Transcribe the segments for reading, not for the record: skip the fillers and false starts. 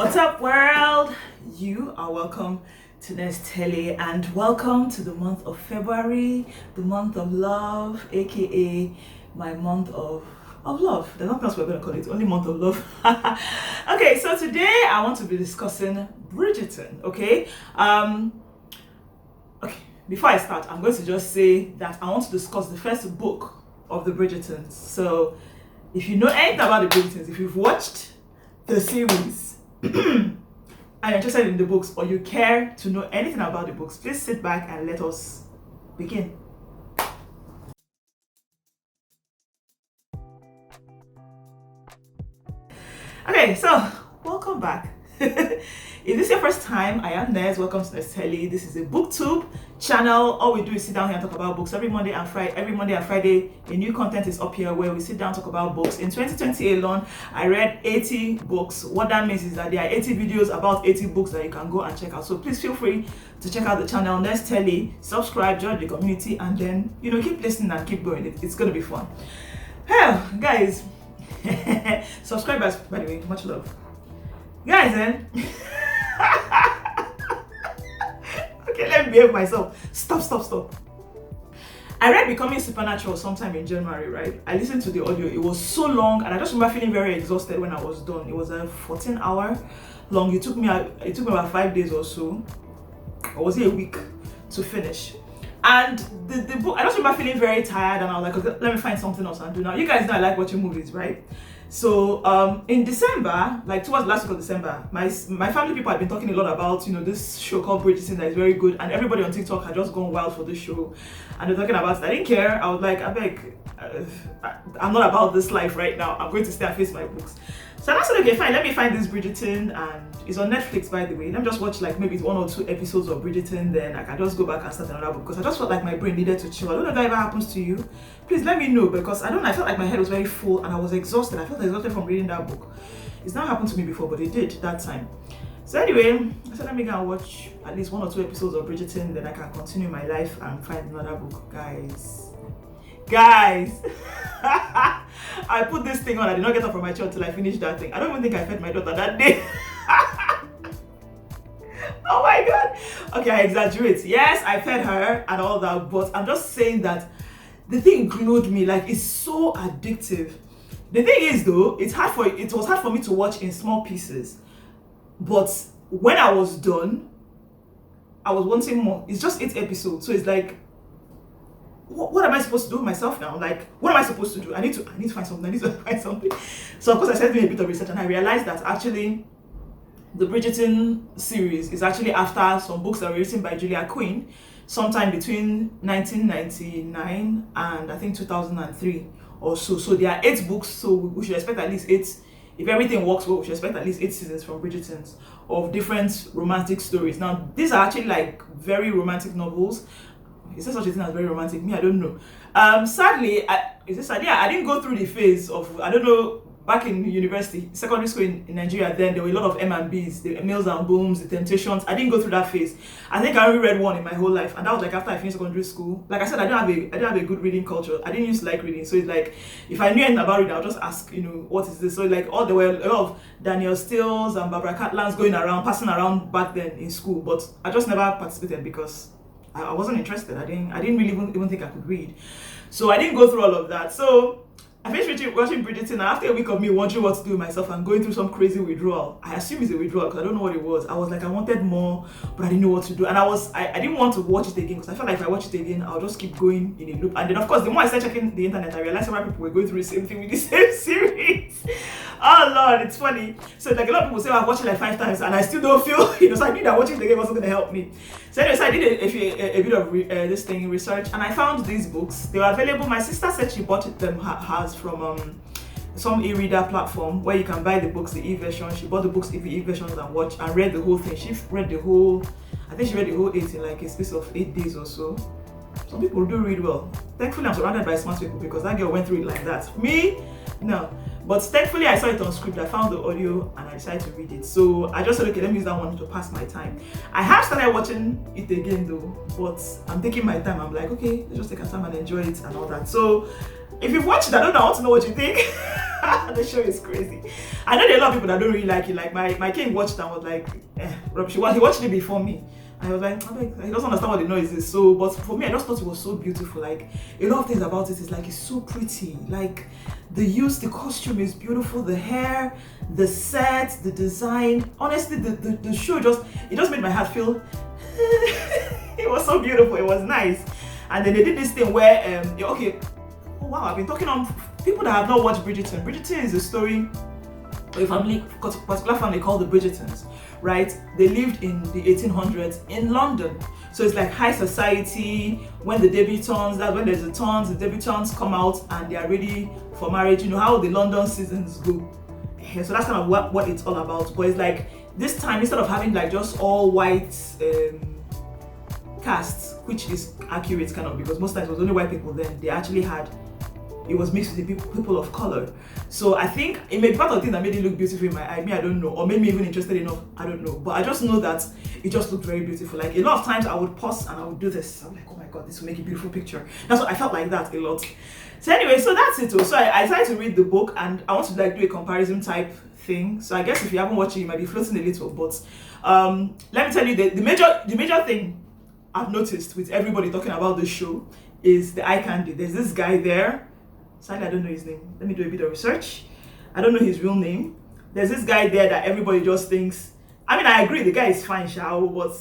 What's up, world? You are welcome to Nestele, and welcome to the month of February, the month of love, aka my month of love. There's nothing else we're going to call it, only month of love. Okay, so today I want to be discussing Bridgerton. Okay, before I start, I'm going to just say that I want to discuss the first book of the Bridgertons. So if you know anything about the Bridgertons, if you've watched the series and you're interested in the books, or you care to know anything about the books, please sit back and let us begin. Okay, so welcome back. If this is your first time, I am Nez. Welcome to Nestele. This is a booktube channel. All we do is sit down here and talk about books every Monday and Friday. Every Monday and Friday, a new content is up here where we sit down and talk about books. In 2020 alone, I read 80 books. What that means is that there are 80 videos about 80 books that you can go and check out. So please feel free to check out the channel Nestele, subscribe, join the community, and then keep listening and keep going. It's gonna be fun. Hell, guys, subscribers, by the way, much love. Guys, okay, let me behave myself. Stop. I read Becoming Supernatural sometime in January, right? I listened to the audio. It was so long, and I just remember feeling very exhausted when I was done. It was a 14-hour long. It took me about 5 days or so, or was it a week to finish? And the book, I just remember feeling very tired, and I was like, okay, let me find something else and do now. You guys know I like watching movies, right? So in December, like towards last week of December, my family people had been talking a lot about this show called Bridgerton that is very good, and everybody on TikTok had just gone wild for this show, and they're talking about it. I didn't care. I was like, I beg, I'm not about this life right now. I'm going to stay and face my books. So I said, okay, fine, let me find this Bridgerton, and it's on Netflix, by the way. Let me just watch like maybe 1 or 2 episodes of Bridgerton, then I can just go back and start another book, because I just felt like my brain needed to chill. I don't know if that ever happens to you. Please let me know, because I felt like my head was very full and I was exhausted. I felt exhausted from reading that book. It's not happened to me before, but it did that time. So anyway, I said let me go and watch at least 1 or 2 episodes of Bridgerton, then I can continue my life and find another book. Guys, I put this thing on. I did not get up from my chair until I finished that thing. I don't even think I fed my daughter that day. Oh my god. Okay, I exaggerate. Yes, I fed her and all that, but I'm just saying that the thing glued me. Like, it's so addictive. The thing is though, it was hard for me to watch in small pieces, but when I was done, I was wanting more. It's just 8 episodes, so it's like, what am I supposed to do with myself now? Like, what am I supposed to do? I need to find something. So of course I started doing a bit of research, and I realized that actually the Bridgerton series is actually after some books that were written by Quinn sometime between 1999 and I think 2003 or so. So there are 8 books, so we should expect at least 8. If everything works well, we should expect at least 8 seasons from Bridgerton of different romantic stories. Now, these are actually like very romantic novels. Is there such a thing as very romantic? Me, I don't know. Sadly, I didn't go through the phase of, I don't know, back in university, secondary school in Nigeria, then there were a lot of M&Bs, the Mills and Booms, the Temptations. I didn't go through that phase. I think I only read one in my whole life, and that was like after I finished secondary school. Like I said, I don't have a good reading culture. I didn't used to like reading, so it's like if I knew anything about it, I'll just ask, what is this? So like there were a lot of Daniel Steele's and Barbara Catlans passing around back then in school, but I just never participated because I wasn't interested. I didn't really even think I could read. So I didn't go through all of that. So I finished watching Bridgerton, and after a week of me wondering what to do with myself and going through some crazy withdrawal. I assume it's a withdrawal because I don't know what it was. I was like, I wanted more, but I didn't know what to do. And I didn't want to watch it again because I felt like if I watch it again, I'll just keep going in a loop. And then of course, the more I started checking the internet, I realized several people were going through the same thing with the same series. Oh Lord, it's funny. So like a lot of people say, I've watched it like 5 times and I still don't feel, so I knew that watching it again wasn't going to help me. So anyways, I did a bit of research, and I found these books. They were available. My sister said she bought them hers from some e-reader platform where you can buy the books, the e-version. She bought the books, the e-versions, and read the whole thing. She read the whole 8 in like a space of 8 days or so. Some people do read well. Thankfully, I'm surrounded by smart people because that girl went through it like that. Me, no. But thankfully, I saw it on script. I found the audio and I decided to read it. So I just said, okay, let me use that one to pass my time. I have started watching it again though, but I'm taking my time. I'm like, okay, let's just take our time and enjoy it and all that. So If you've watched it, I don't know, I want to know what you think. The show is crazy. I know there are a lot of people that don't really like it. Like my king watched it and was like, rubbish. Well, he watched it before me. I was like, he doesn't understand what the noise is. So, but for me, I just thought it was so beautiful. Like, a lot of things about it is like, it's so pretty. Like, the costume is beautiful, the hair, the set, the design. Honestly, the show it just made my heart feel, it was so beautiful, it was nice. And then they did this thing where, okay, oh wow, I've been talking on people that have not watched Bridgerton. Bridgerton is a story of a family, a particular family called the Bridgertons, right? They lived in the 1800s in London. So it's like high society. When the debutantes, that's when there's the turns, the debutantes come out and they are ready for marriage. You know how the London seasons go. So that's kind of what it's all about. But it's like this time, instead of having like just all white cast, which is accurate kind of, because most times it was only white people then, they actually had, it was mixed with the people of color. So I think it may be part of the thing that made it look beautiful in my eye. I don't know, or made me even interested enough, I don't know. But I just know that it just looked very beautiful. Like a lot of times I would pause and I would do this. I'm like, oh my God, this will make a beautiful picture. That's what I felt like that a lot. So anyway, so that's it. So I decided to read the book and I want to like do a comparison type thing. So I guess if you haven't watched it, you might be floating a little. But let me tell you the major thing I've noticed with everybody talking about the show is the eye candy. There's this guy there. Sadly, I don't know his name. Let me do a bit of research. I don't know his real name. There's this guy there that everybody just thinks. I mean, I agree, the guy is fine, Shao, but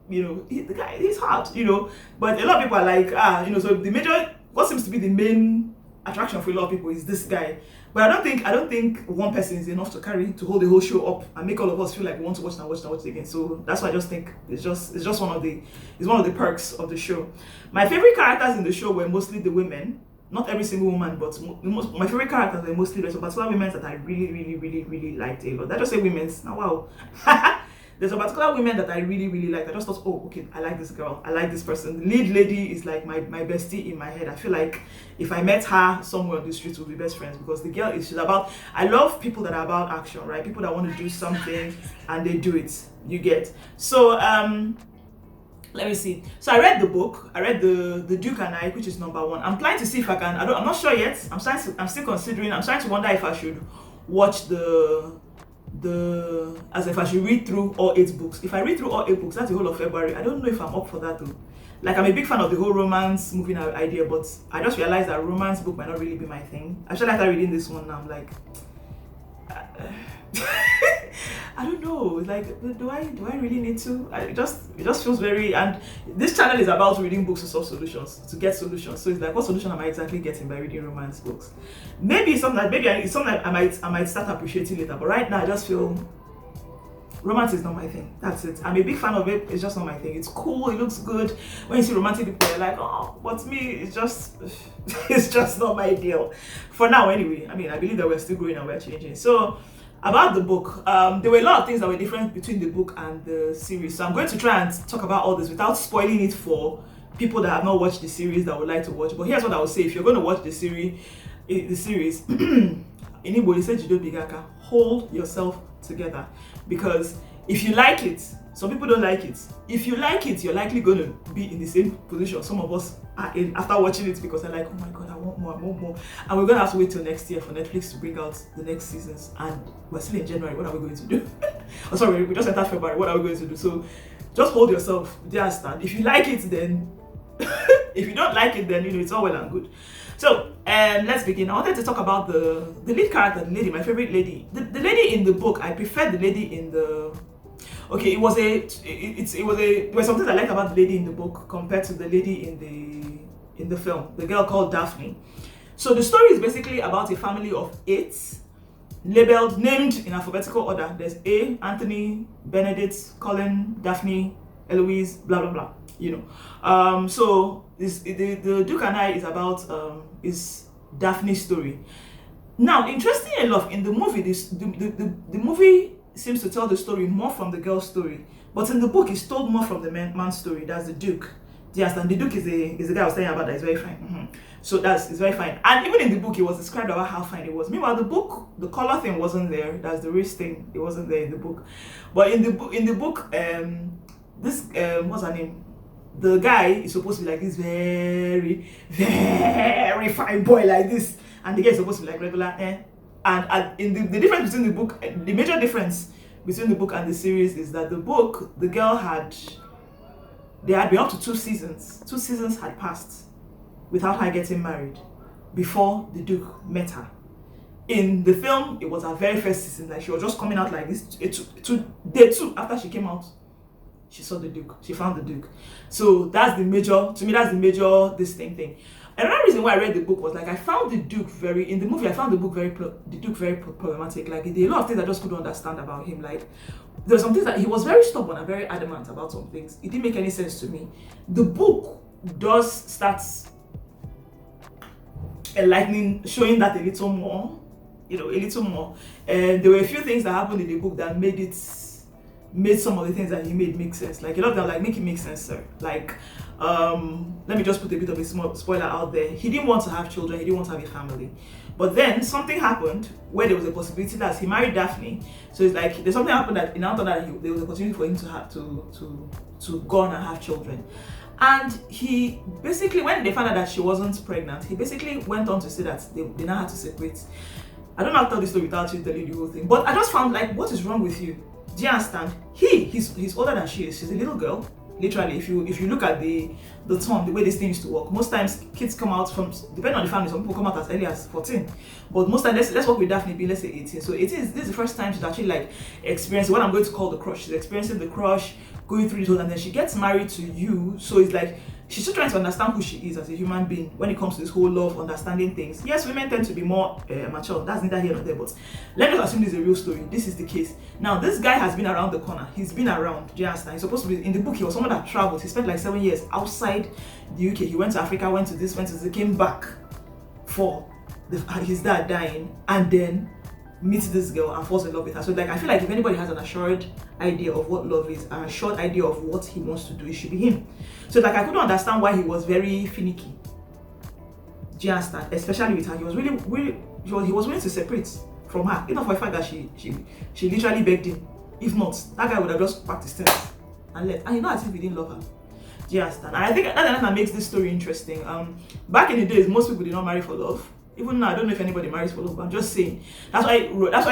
you know, the guy, he's hard, you know. But a lot of people are like, you know, so what seems to be the main attraction for a lot of people is this guy. But I don't think one person is enough to hold the whole show up and make all of us feel like we want to watch it again. So that's why I just think it's one of the perks of the show. My favorite characters in the show were mostly the women. Not every single woman, but my favorite characters were mostly there's some particular women that I really liked a lot. I just say women's now. Wow. There's some particular women that I really liked. I just thought, oh, okay, I like this girl. I like this person. The lead lady is like my bestie in my head. I feel like if I met her somewhere on the street, we'll be best friends because the girl she's about. I love people that are about action, right? People that want to do something and they do it. You get. So let me see. So I read the book. I read the Duke and I, which is number 1. I'm planning to see if I can. I'm not sure yet. I'm still considering. I'm trying to wonder if I should watch as if I should read through all 8 books. If I read through all 8 books, that's the whole of February. I don't know if I'm up for that though. Like I'm a big fan of the whole romance movie idea, but I just realized that romance book might not really be my thing. Actually, after reading this one now, I'm like. I don't know, like do I really need to? It just feels very, and this channel is about reading books to solve solutions, to get solutions. So it's like, what solution am I exactly getting by reading romance books? Maybe it's something I might start appreciating later, but right now I just feel romance is not my thing. That's it. I'm a big fan of it, it's just not my thing. It's cool, it looks good. When you see romantic people, you're like, oh, but me, it's just not my deal. For now anyway. I mean, I believe that we're still growing and we're changing. So about the book, there were a lot of things that were different between the book and the series. So I'm going to try and talk about all this without spoiling it for people that have not watched the series that would like to watch. But here's what I would say: if you're going to watch the series, in Igbo they say Jido Bigaka, hold yourself together, because if you like it, some people don't like it. If you like it, you're likely going to be in the same position some of us are in after watching it, because they're like, oh my God, I want more. And we're going to have to wait till next year for Netflix to bring out the next seasons. And we're still in January. What are we going to do? Oh, sorry, we just entered February. What are we going to do? So just hold yourself there, stand. If you like it, then if you don't like it, then you know it's all well and good. So let's begin. I wanted to talk about the lead character, the lady, my favorite lady. The lady in the book, I prefer the lady in the. Okay, there were some things I liked about the lady in the book compared to the lady in the film. The girl called Daphne. So the story is basically about a family of 8, named in alphabetical order. There's A, Anthony, Benedict, Colin, Daphne, Eloise, blah blah blah. You know. So the Duke and I is about is Daphne's story. Now, interestingly enough, in the movie, the movie seems to tell the story more from the girl's story, but in the book it's told more from the man's story. That's the Duke. Yes, and the Duke is the guy I was telling you about that is very fine. So it's very fine. And even in the book, it was described about how fine it was. Meanwhile, the book, the color thing wasn't there. That's the race thing. It wasn't there in the book. But in the book, this what's her name? the guy is supposed to be like this very, very fine boy like this, and the guy is supposed to be like regular, and in the difference between the book, the major difference between the book and the series is that the book, the girl had been up to 2 seasons. 2 seasons had passed without her getting married before the Duke met her. In the film, it was her very first season. Like, she was just coming out like this. Day 2 after she came out, she saw the Duke. She found the Duke. So that's the major. To me, that's the major distinct thing. Another reason why I read the book was like I found the Duke in the movie. I found the Duke very problematic. Like, there are a lot of things I just couldn't understand about him. Like, there were some things that he was very stubborn and very adamant about some things. It didn't make any sense to me. The book does start enlightening, showing that a little more, a little more. And there were a few things that happened in the book that made some of the things that he made make sense. Like, a lot of them, like, make it make sense, sir. Like, let me just put a bit of a small spoiler out there. He didn't want to have children. He didn't want to have a family. But then something happened where there was a possibility that he married Daphne. So it's like there's something happened that there was a possibility for him to have to go on and have children. And he basically, when they found out that she wasn't pregnant, he basically went on to say that they now had to separate. I don't know how to tell this story without you telling the whole thing. But I just found, like, what is wrong with you? Do you understand? He's older than she is. She's a little girl. Literally, if you look at the term, the way this thing used to work, most times kids come out from, depending on the family, some people come out as early as 14. But most times, let's work with Daphne being, let's say 18. So this is the first time she's actually like experiencing what I'm going to call the crush. She's experiencing the crush, going through it all, and then she gets married to you. So it's like she's still trying to understand who she is as a human being when it comes to this whole love, understanding things. Yes, women tend to be more mature. That's neither here nor there, but let us assume this is a real story. This is the case. Now, this guy has been around the corner. He's been around. Do you understand? He's supposed to be, in the book, he was someone that traveled. He spent like 7 years outside the UK. He went to Africa, went to this, went to this, came back for his dad dying, and then meets this girl and falls in love with her. So like, I feel like if anybody has an assured idea of what love is, an assured idea of what he wants to do, it should be him. So like, I couldn't understand why he was very finicky. Do you understand? Especially with her, he was he was willing to separate from her, even for the fact that she literally begged him. If not, that guy would have just packed his things and left. And as if he didn't love her. Do you understand? And I think that makes this story interesting. Back in the days, most people did not marry for love. Even now, I don't know if anybody marries for love, but I'm just saying. That's why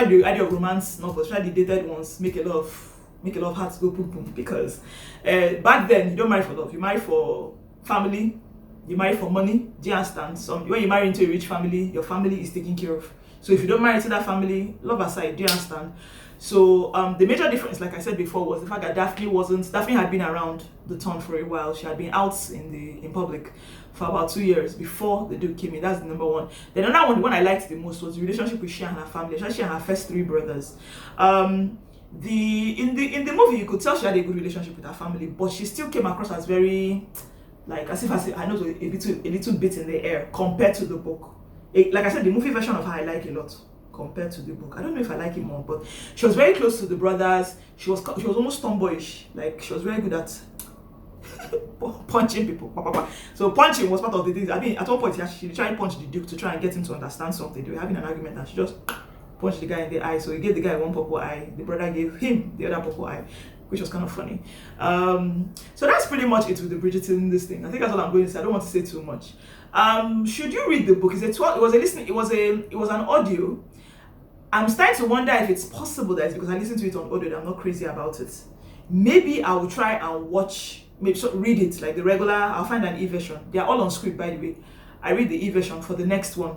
the idea of romance novels, especially the dated ones, make a lot of hearts go boom boom. Because back then, you don't marry for love. You marry for family. You marry for money. Do you understand? When you marry into a rich family, your family is taken care of. So if you don't marry to that family, love aside, do you understand? So the major difference, like I said before, was the fact that Daphne had been around the town for a while. She had been out in public for about 2 years before the Duke came in. That's the number one. Then another one, the one I liked the most, was the relationship with she and her family, especially she and her first 3 brothers. In the movie, you could tell she had a good relationship with her family, but she still came across as very, like, as if I know, a little bit in the air compared to the book. Like I said, the movie version of her I like a lot compared to the book. I don't know if I like it more, but she was very close to the brothers. She was almost tomboyish. Like, she was very good at punching people. So punching was part of the things. I mean, at one point she tried to punch the Duke to try and get him to understand something. They were having an argument and she just punched the guy in the eye. So he gave the guy one purple eye. The brother gave him the other purple eye, which was kind of funny. So that's pretty much it with the Bridgerton this thing. I think that's all I'm going to say. I don't want to say too much. Should you read the book? It was an audio. I'm starting to wonder if it's possible that it's because I listened to it on audio that I'm not crazy about it. Maybe I will try and read it like the regular. I'll find an e-version. They are all on script, by the way. I read the e-version for the next one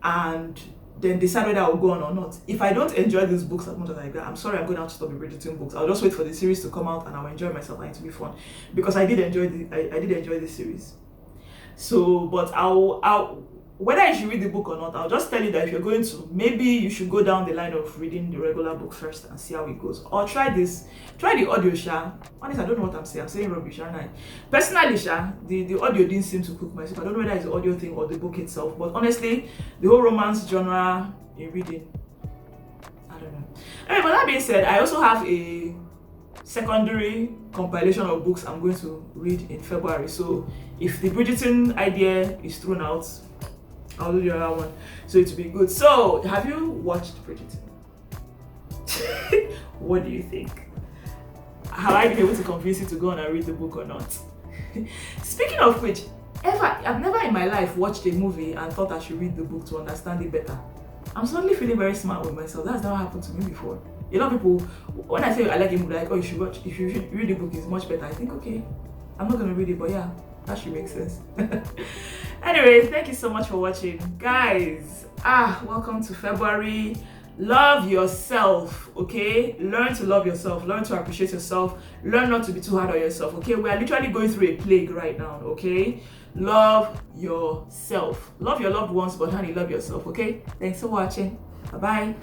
and then decide whether I will go on or not. If I don't enjoy these books as much as I get, I'm sorry, I'm going to have to stop the Bridgerton books. I'll just wait for the series to come out and I'll enjoy myself and it will be fun. Because I did enjoy the series. So, but whether I should read the book or not, I'll just tell you that if you're going to, maybe you should go down the line of reading the regular book first and see how it goes. Or try the audio, Sha. Honestly, I don't know what I'm saying. I'm saying rubbish, aren't I? Personally, Sha, the audio didn't seem to cook myself. I don't know whether it's the audio thing or the book itself. But honestly, the whole romance genre in reading, I don't know. Anyway, but that being said, I also have a secondary compilation of books I'm going to read in February. So if the Bridgerton idea is thrown out, I'll do the other one. So it will be good. So have you watched Bridgerton? What do you think? Have I been able to convince you to go on and read the book or not? Speaking of which, I've never in my life watched a movie and thought I should read the book to understand it better. I'm suddenly feeling very smart with myself. That's never happened to me before. A lot of people, when I say I like a movie, like, oh, you should read the book, it's much better. I think, okay, I'm not gonna read it, but yeah, that should make sense. Anyway, thank you so much for watching, guys. Welcome to February. Love yourself, okay? Learn to love yourself, learn to appreciate yourself, learn not to be too hard on yourself, okay? We are literally going through a plague right now, okay? Love yourself. Love your loved ones, but honey, love yourself, okay? Thanks for watching. Bye-bye.